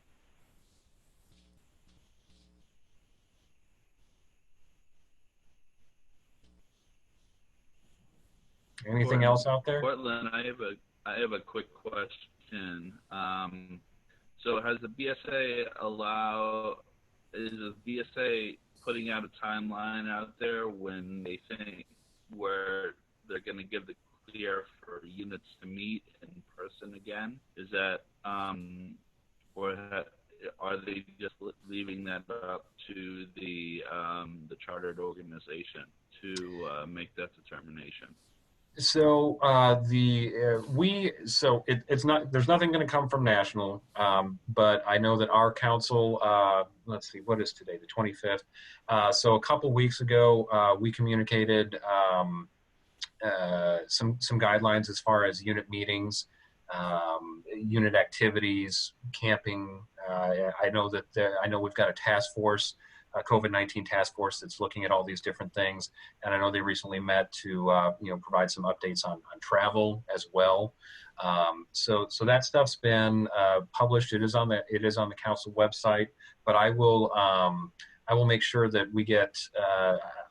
Anything else out there? Cortland, I have a quick question. So has the BSA is the BSA putting out a timeline out there when they think where they're going to give the clear for units to meet in person again? Is that, or are they just leaving that up to the chartered organization to make that determination? So it's not, there's nothing going to come from national, but I know that our council, let's see, what is today, the 25th. So a couple weeks ago, we communicated some guidelines as far as unit meetings, unit activities, camping. I know we've got a task force, a COVID-19 task force that's looking at all these different things, and I know they recently met to provide some updates on travel as well. So that stuff's been published. It is on the council website, but I will make sure that we get.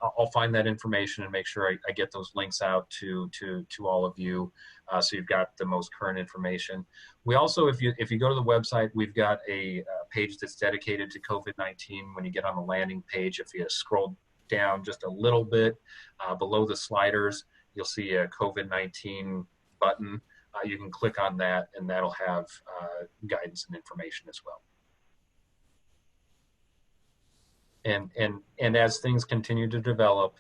I'll find that information and make sure I get those links out to all of you, so you've got the most current information. We also, if you go to the website, we've got a page that's dedicated to COVID-19. When you get on the landing page, if you scroll down just a little bit below the sliders, you'll see a COVID-19 button. You can click on that, and that'll have guidance and information as well. And as things continue to develop,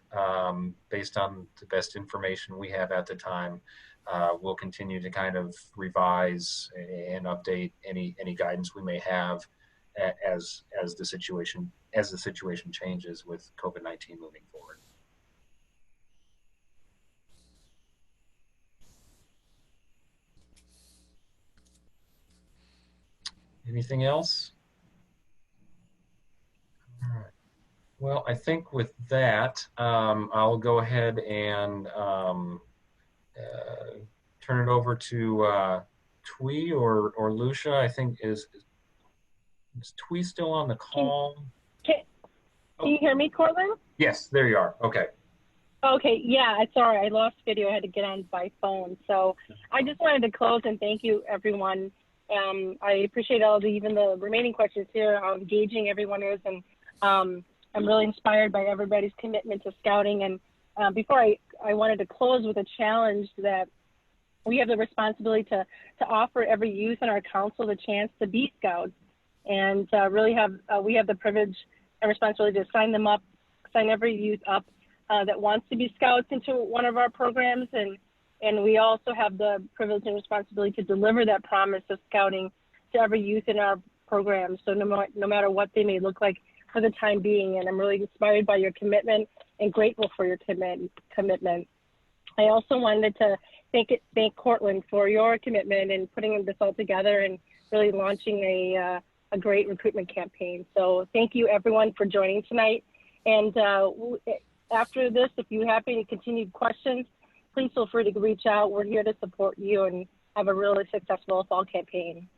based on the best information we have at the time, we'll continue to kind of revise and update any guidance we may have as the situation changes with COVID-19 moving forward. Anything else? All right. Well, I think with that, I'll go ahead and turn it over to Thuy or Lucia. I think is Thuy still on the call? Can you hear me, Cortland? Yes, there you are. Okay. Okay, yeah, sorry, I lost video. I had to get on by phone. So I just wanted to close and thank you, everyone. I appreciate even the remaining questions here, how engaging everyone is. And I'm really inspired by everybody's commitment to scouting. And before I wanted to close with a challenge that we have the responsibility to offer every youth in our council the chance to be scouts. And really we have the privilege and responsibility to sign every youth up that wants to be scouts into one of our programs. And we also have the privilege and responsibility to deliver that promise of scouting to every youth in our program. So no matter what they may look like for the time being. And I'm really inspired by your commitment and grateful for your commitment. I also wanted to thank Cortland for your commitment in putting this all together and really launching a great recruitment campaign. So thank you everyone for joining tonight. And after this, if you have any continued questions, please feel free to reach out. We're here to support you and have a really successful fall campaign.